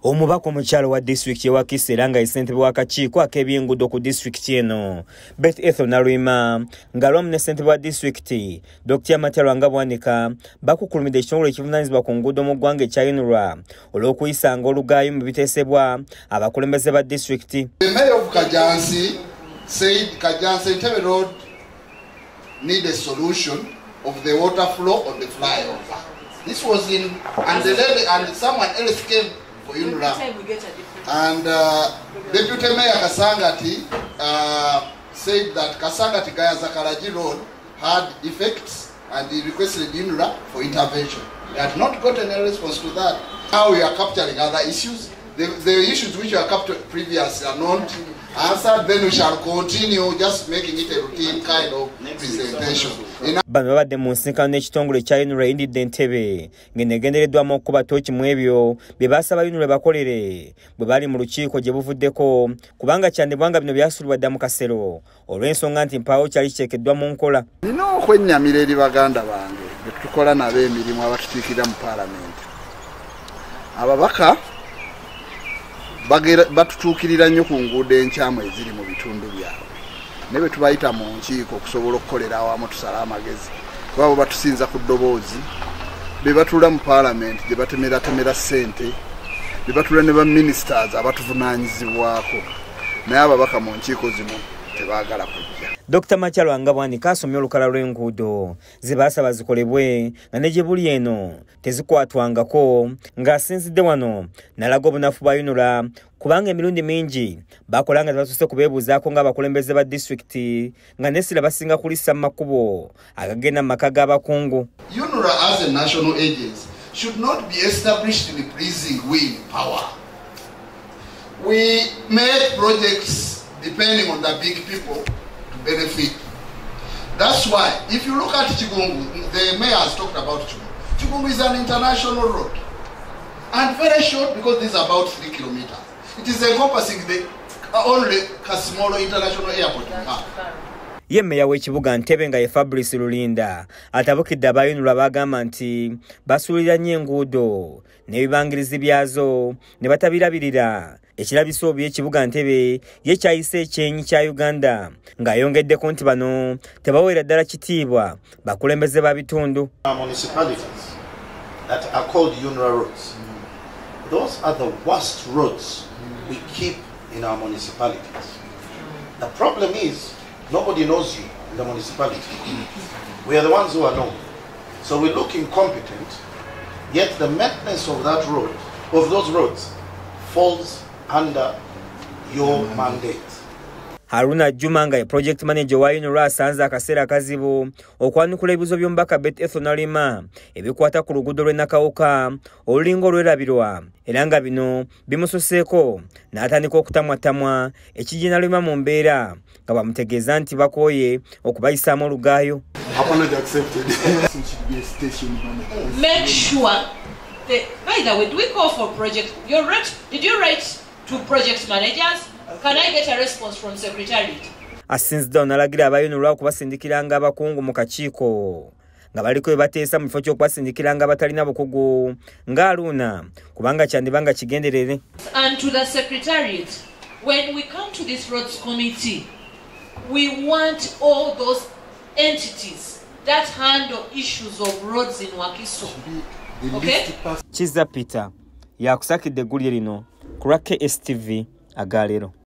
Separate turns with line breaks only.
Omubaka omukyalo wa district ya wakiso era nga ssentebe w'akakiiko ak'ebyenguudo ku district eno Beth Nalwima nga lwamu ne ssentebe wa district Dr. Matero Ngabwanika bakukulumidde ekitongole ekivunaanyizibwa ku nguudo mu ggwanga ekya UNRA olw'okuyisanga olugaayo mu biteesebwa abakulembeze ba district.
The mayor of Kajansi said Kajansi Entebbe Road need a solution of the water flow on the flyover. This was in and someone else came for UNRA. And Deputy Mayor Kasangati said that Kasangati Gaya-Zakaraji Road had effects and he requested UNRA for intervention. They had not gotten a response to that. Now we are capturing other issues. The issues which were captured previously are not answered, then we shall continue just making it a routine kind of presentation.
Bano babadde mu nsisinkano n'ekitongole kya UNRA eyindidde Entebbe ng'enegendereddwamu okuba tooki mu ebyo bye baasaba UNRA bakolere bwe bali mu lukiiko gye buvuddeko kubanga kyandibwanga bino byasuulibwa dda mu kasero olw'ensonga nti mpaawo kyali kiteekeddwa mu nkola.
Nina okwennyamira eri baganda bange be tukola nabo emirimu abatukiikirira mu paalamenti. Ababaka batutuukirira nnyo ku nguudo enkyamu eziri mu bitundu byabwe ne bwe tubayita mu nkiiko okusobola okukolera awamu tusala amagezi babo batusinza ku ddoboozi be batuula mu paalamenti gye batemeratemera ssente be batuula ne baministers abatuvunaanyizibwako naye ababaka mu nkiiko zino tebaagala kujja.
Dr. Matero Ngabwanika asomye olukala lw'enguudo ze baasaba zikolebwe nga ne gye buli eno tezikwatwangako ng'asinzidde wano n'alaga obunafu bwa UNRA kubanga emirundi mingi bakola nga tebasose kubeebuuzaako ng'abakulembeze ba district nga n'essira basinga kulissa mu makubo agagenda mu maka g'abakungu.
UNRA as a national agency should not be established in the pleasing will power. We make projects depending on the big people benefit. That's why if you look at Chigungu, the mayor has talked about Chigungu. Chigungu is an international road and very short because this is about 3 kilometers. It is encompassing the only Kasimolo International Airport in Ghana.
Ye meya w'ekibuga Entebbe nga ye Fabrice Lulinda atabukidde aba UNRA bagamba nti basuulira nnyo enguudo n'ebibangirizi byazo ne batabirabirira. Ekirabiso by'ekibuga Entebbe ye kyayise ekyenyi kya Uganda ng'ayongeddeko nti bano tebaweera ddala kitiibwa bakulembeze ba bitundu.
Municipalities that are called UNRA roads, those are the worst roads we keep in our municipalities. The problem is nobody knows you in the municipality. We are the ones who are known. So we look incompetent, yet the maintenance of that road, of those roads, falls under your mandate.
Haruna Juma nga ye project manager wa UNRA asanze akaseera akazibu okwanukula ebibuzo by'omubaka Beth Nalwima ebikwata ku luguudo lw'e Nakawuka olulinga olwerabirwa era nga bino bimusoseeko n'atandika okutamwatamwa ekijja Nalwima mu mbeera nga bamutegeeza nti bakooye okubayisaamu olugaayo.
Make sure that, by the way, do we call for project? Did you write to project managers? Can I get a response from Secretariat?
Asinzidde n'alagira aba UNRA okubasindikiranga abakungu mu kakiiko nga baliko bye bateesa mu kifo ky'okubasindikiranga abatalina bukugu ng'aluna kubanga kyandibanga kigenderere.
And to the Secretariat, when we come to this roads committee, we want all those entities that handle issues of roads in Wakiso. Okay?
Kiza Peter yakusakidde eggulire lino ku lwa KSTV Agaleero.